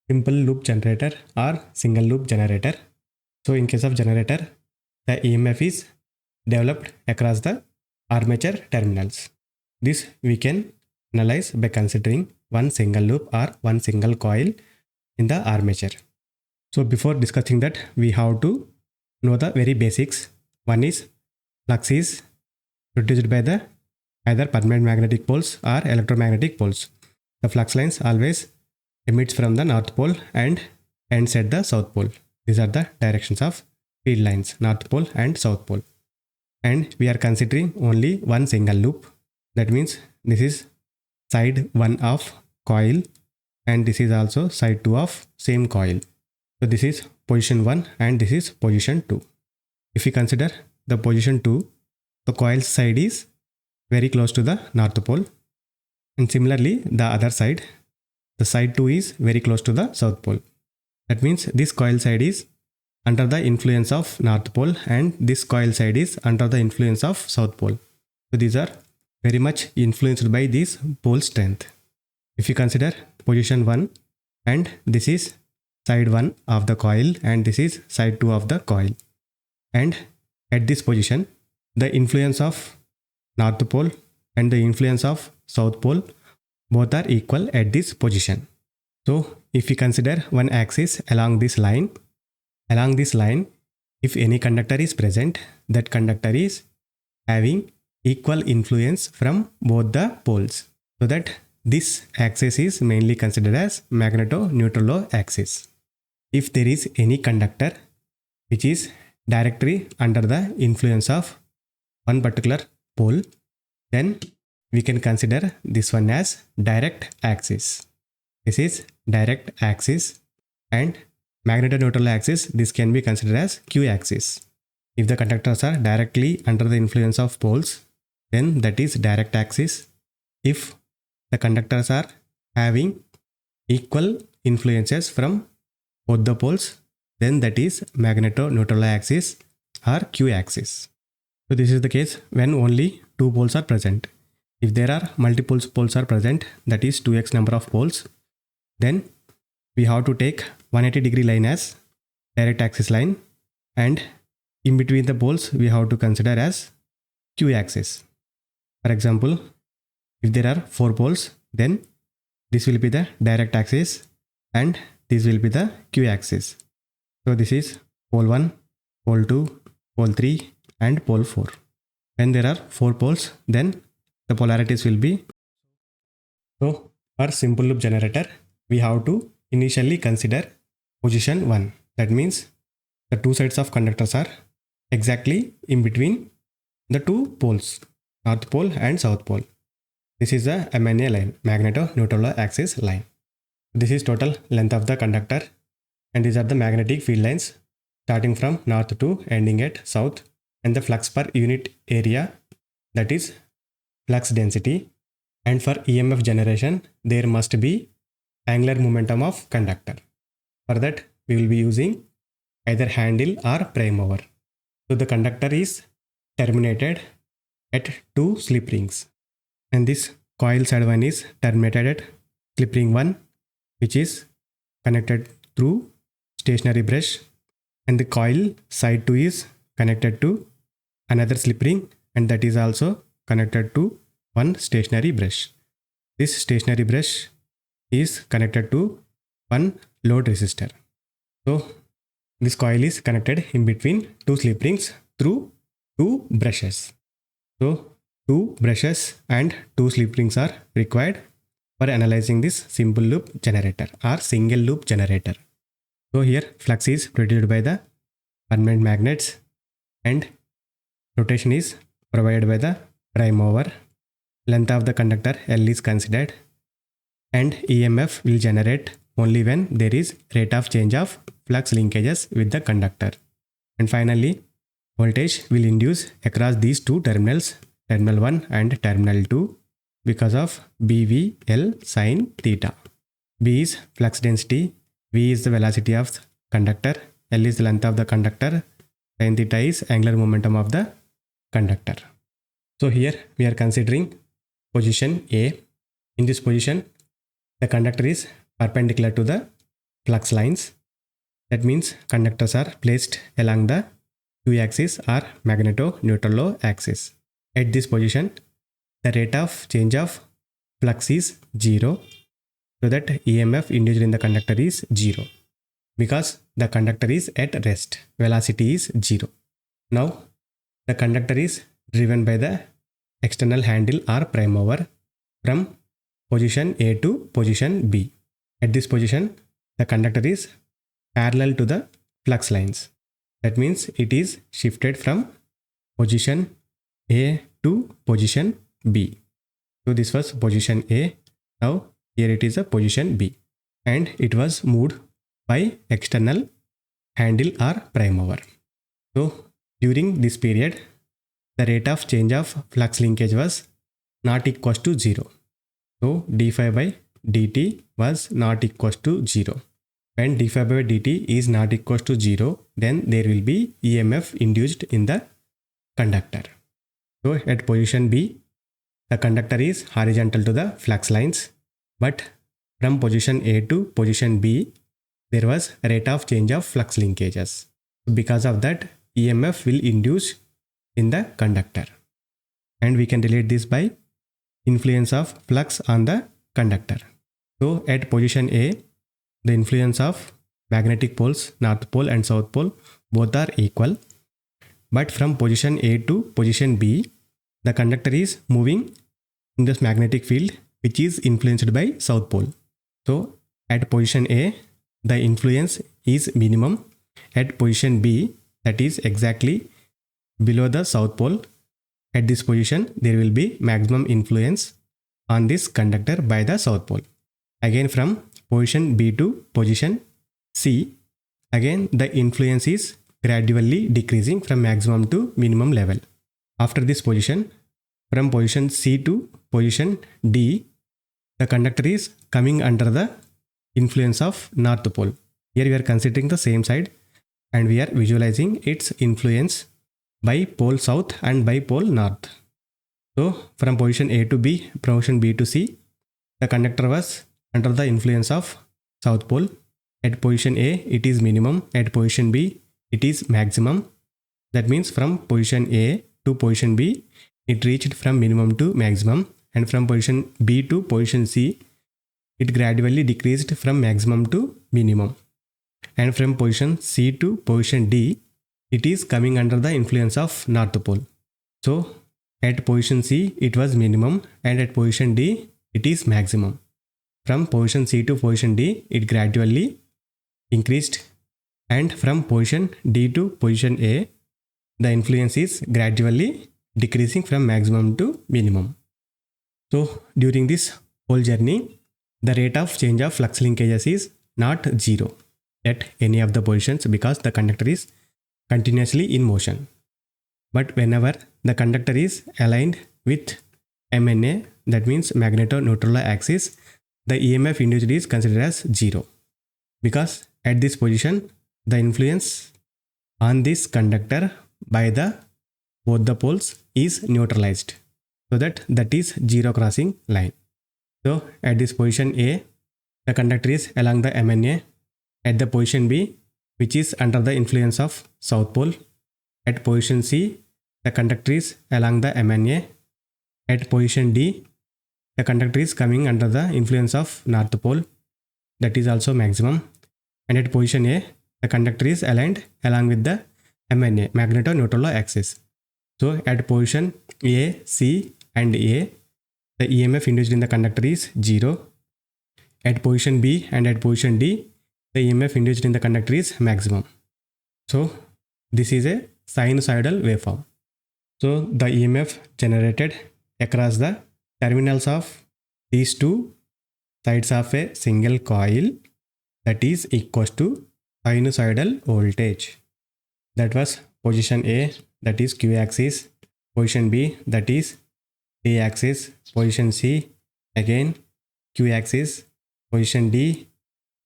simple loop generator or single loop generator. So in case of generator, the EMF is developed across the armature terminals. This we can analyze by considering one single loop or one single coil in the armature. So before discussing that, we have to know the very basics. One is flux is produced by the either permanent magnetic poles or electromagnetic poles. The flux lines always emits from the north pole and ends at the south pole. These are the directions of field lines, north pole and south pole. And we are considering only one single loop. That means this is side 1 of coil and this is also side 2 of same coil. So this is position 1 and this is position 2. If we consider the position 2, the coil side is very close to the north pole, and similarly the other side, the side 2 is very close to the south pole. That means this coil side is under the influence of north pole and this coil side is under the influence of south pole. So these are very much influenced by this pole strength. If you consider position 1 and this is side 1 of the coil and this is side 2 of the coil, and at this position the influence of north pole and the influence of south pole both are equal at this position. So if we consider one axis along this line, if any conductor is present, that conductor is having equal influence from both the poles, so that this axis is mainly considered as magneto-neutral axis. If there is any conductor which is directly under the influence of one particular pole, then we can consider this one as direct axis. This is direct axis, and magneto-neutral axis, this can be considered as Q axis. If the conductors are directly under the influence of poles, then that is direct axis. If the conductors are having equal influences from both the poles, then that is magneto-neutral axis or Q axis. So this is the case when only two poles are present. If there are multiple poles are present, that is 2x number of poles, then we have to take 180-degree line as direct axis line, and in between the poles we have to consider as Q axis. For example, if there are 4 poles, then this will be the direct axis and this will be the Q axis. So this is pole 1, pole 2, pole 3 and pole 4. When there are 4 poles, then the polarities will be. So for simple loop generator, we have to initially consider position 1. That means the two sides of conductors are exactly in between the two poles, north pole and south pole. This is the MNA line, magneto-neutral axis line. This is total length of the conductor, and these are the magnetic field lines starting from north to ending at south, and the flux per unit area, that is flux density. And for EMF generation, there must be angular momentum of conductor. For that, we will be using either handle or prime mover. So the conductor is terminated at 2 slip rings, and this coil side 1 is terminated at slip ring 1, which is connected through stationary brush, and the coil side 2 is connected to another slip ring, and that is also connected to one stationary brush. This stationary brush is connected to one load resistor. So this coil is connected in between 2 slip rings through 2 brushes. So 2 brushes and 2 slip rings are required for analyzing this simple loop generator or single loop generator. So here flux is produced by the permanent magnets and rotation is provided by the prime mover. Length of the conductor L is considered, and EMF will generate only when there is rate of change of flux linkages with the conductor. And finally, voltage will induce across these two terminals, terminal 1 and terminal 2, because of BVL sin theta. B is flux density, V is the velocity of the conductor, L is the length of the conductor, sin theta is angular momentum of the conductor. So here we are considering position A. In this position, the conductor is perpendicular to the flux lines. That means conductors are placed along the q-axis or magneto-neutral axis. At this position, the rate of change of flux is 0, so that EMF induced in the conductor is 0 because the conductor is at rest. Velocity is 0. Now, the conductor is driven by the external handle or prime mover from position A to position B. At this position, the conductor is parallel to the flux lines. That means it is shifted from position A to position B. So this was position A. Now here it is a position B. And it was moved by external handle or prime mover. So during this period, the rate of change of flux linkage was not equal to 0. So d phi by dt was not equal to 0. When d phi by dt is not equal to 0, then there will be EMF induced in the conductor. So at position B, the conductor is horizontal to the flux lines, but from position A to position B, there was a rate of change of flux linkages. Because of that, EMF will induce in the conductor. And we can relate this by influence of flux on the conductor. So at position A, the influence of magnetic poles, north pole and south pole, both are equal. But from position A to position B, the conductor is moving in this magnetic field which is influenced by south pole. So at position A, the influence is minimum. At position B, that is exactly below the south pole, at this position there will be maximum influence on this conductor by the south pole. Again from position B to position C, again the influence is gradually decreasing from maximum to minimum level. After this position, from position C to position D, the conductor is coming under the influence of north pole. Here we are considering the same side and we are visualizing its influence by pole south and by pole north. So from position A to B, position B to C, the conductor was under the influence of south pole. At position A, it is minimum. At position B, it is maximum. That means from position A to position B, it reached from minimum to maximum, and from position B to position C, it gradually decreased from maximum to minimum. And from position C to position D, it is coming under the influence of north pole. So at position C, it was minimum, and at position D, it is maximum. From position C to position D, it gradually increased, and from position D to position A, the influence is gradually decreasing from maximum to minimum. So during this whole journey, the rate of change of flux linkages is not 0 at any of the positions because the conductor is continuously in motion. But whenever the conductor is aligned with MNA, that means magneto-neutral axis, the EMF induced is considered as 0 because at this position, the influence on this conductor by both the poles is neutralized, so that is zero crossing line. So at this position A, the conductor is along the MNA. At the position B, which is under the influence of south pole. At position C, the conductor is along the MNA. At position D, the conductor is coming under the influence of north pole. That is also maximum. And at position A, the conductor is aligned along with the MNA, magneto-neutral axis. So at position A, C and A, the EMF induced in the conductor is 0. At position B and at position D, the EMF induced in the conductor is maximum. So this is a sinusoidal waveform. So the EMF generated across the terminals of these two sides of a single coil, that is equal to sinusoidal voltage. That was position A, that is Q axis, position B, that is D axis, position C, again Q axis, position D,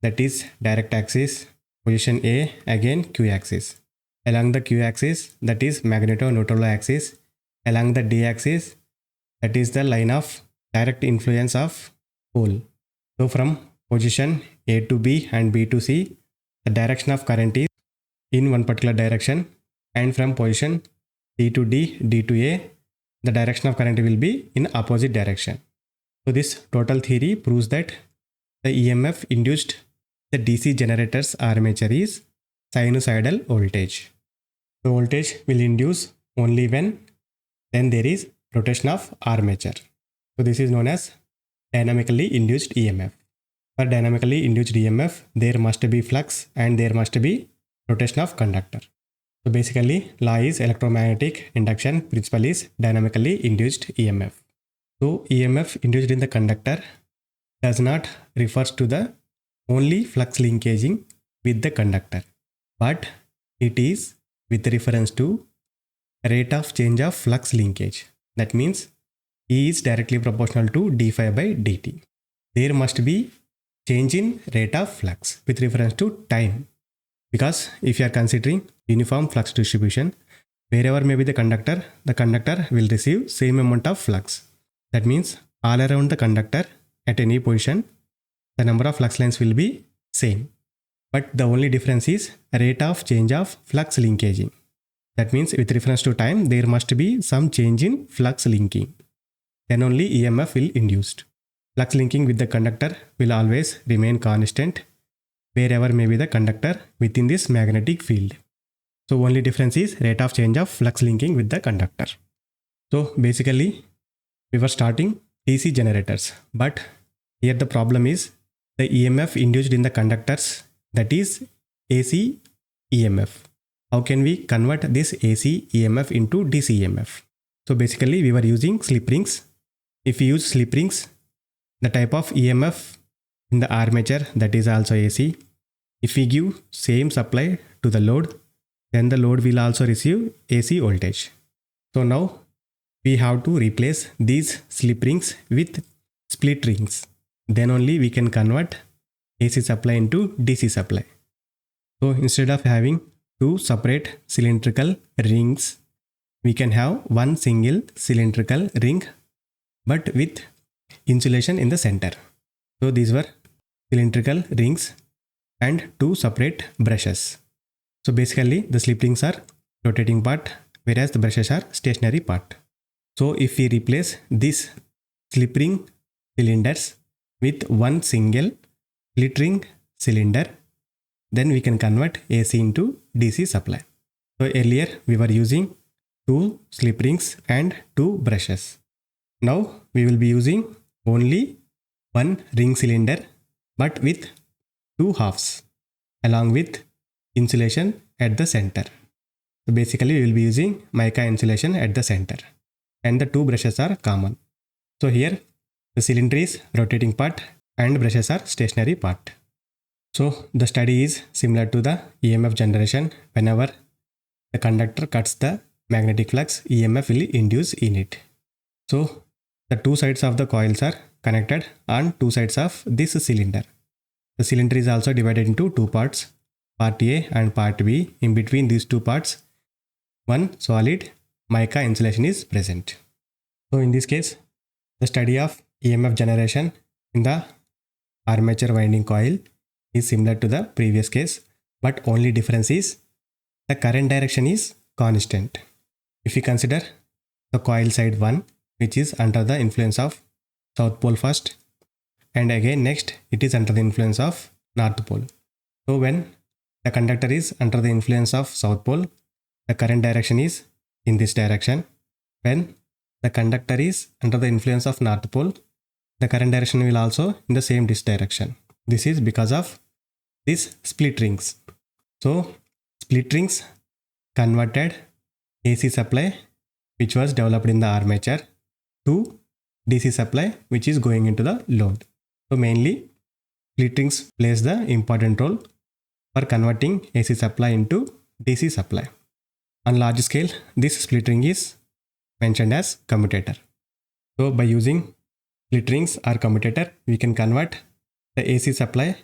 that is direct axis, position A, again Q axis. Along the Q axis, that is magneto-neutral axis. Along the D axis, that is the line of direct influence of pole. So from position A to B and B to C, the direction of current is in one particular direction, and from position C to D, D to A, the direction of current will be in opposite direction. So this total theory proves that the EMF induced the DC generator's armature is sinusoidal voltage. The voltage will induce only when then there is rotation of armature. So this is known as dynamically induced EMF. For dynamically induced EMF, there must be flux and there must be rotation of conductor. So basically, law is electromagnetic induction, principle is dynamically induced EMF. So EMF induced in the conductor does not refers to the only flux linkaging with the conductor, but it is with reference to rate of change of flux linkage. That means E is directly proportional to d phi by dt. There must be change in rate of flux with reference to time, because if you are considering uniform flux distribution, wherever may be the conductor will receive same amount of flux. That means all around the conductor at any position, the number of flux lines will be same, but the only difference is rate of change of flux linkaging. That means with reference to time, there must be some change in flux linking. Then only EMF will induced. Flux linking with the conductor will always remain constant wherever may be the conductor within this magnetic field. So only difference is rate of change of flux linking with the conductor. So basically we were starting DC generators, but here the problem is the EMF induced in the conductors, that is AC EMF. How can we convert this AC EMF into DC EMF? So basically we were using slip rings. If we use slip rings, the type of EMF in the armature, that is also AC. If we give same supply to the load, then the load will also receive AC voltage. So now we have to replace these slip rings with split rings. Then only we can convert AC supply into DC supply. So instead of having two separate cylindrical rings, we can have one single cylindrical ring but with insulation in the center. So these were cylindrical rings and two separate brushes. So basically the slip rings are rotating part, whereas the brushes are stationary part. So if we replace these slip ring cylinders with one single split ring cylinder, then we can convert AC into DC supply. So earlier we were using two slip rings and two brushes. Now we will be using only one ring cylinder but with two halves along with insulation at the center. So basically we will be using mica insulation at the center and the two brushes are common. So here the cylinder is rotating part and brushes are stationary part. So the study is similar to the EMF generation. Whenever the conductor cuts the magnetic flux, EMF will induce in it. So the two sides of the coils are connected on two sides of this cylinder. The cylinder is also divided into two parts, part A and part B. In between these two parts, one solid mica insulation is present. So in this case, the study of EMF generation in the armature winding coil is similar to the previous case, but only difference is the current direction is constant. If we consider the coil side 1, which is under the influence of south pole first, and again next it is under the influence of north pole. So when the conductor is under the influence of south pole, the current direction is in this direction. When the conductor is under the influence of north pole, the current direction will also in the same this direction. This is because of these split rings. So split rings converted AC supply which was developed in the armature to DC supply which is going into the load. So mainly split rings plays the important role for converting AC supply into DC supply. On large scale, this split ring is mentioned as commutator. So by using split rings or commutator, we can convert the AC supply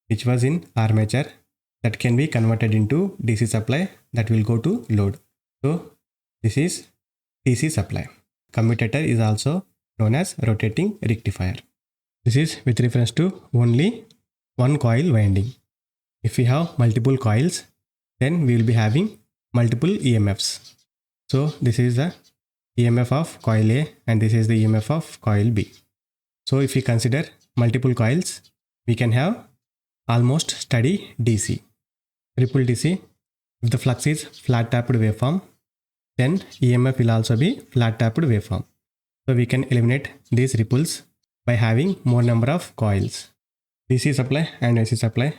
which was in armature that can be converted into DC supply that will go to load. So this is DC supply. Commutator is also known as rotating rectifier. This is with reference to only one coil winding. If we have multiple coils, then we will be having multiple EMFs. So this is the EMF of coil A and this is the EMF of coil B. So if we consider multiple coils, we can have almost steady DC. Ripple DC, if the flux is flat tapped waveform, then EMF will also be flat tapped waveform. So we can eliminate these ripples by having more number of coils. DC supply and AC supply.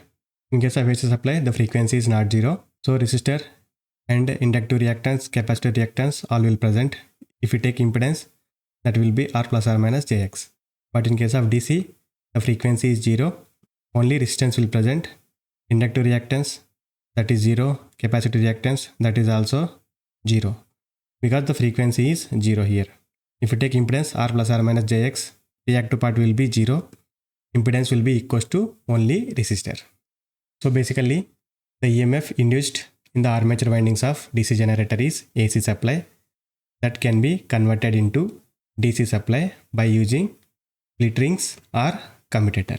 In case of AC supply, the frequency is not zero. So resistor and inductive reactance, capacitor reactance all will present. If we take impedance, that will be R plus or minus JX. But in case of DC, the frequency is zero. Only resistance will present. Inductive reactance, that is zero. Capacitor reactance, that is also zero. Because the frequency is zero here. If you take impedance R plus or minus JX, reactive part will be zero. Impedance will be equals to only resistor. So basically, the EMF induced in the armature windings of DC generator is AC supply that can be converted into DC supply by using split rings or commutator.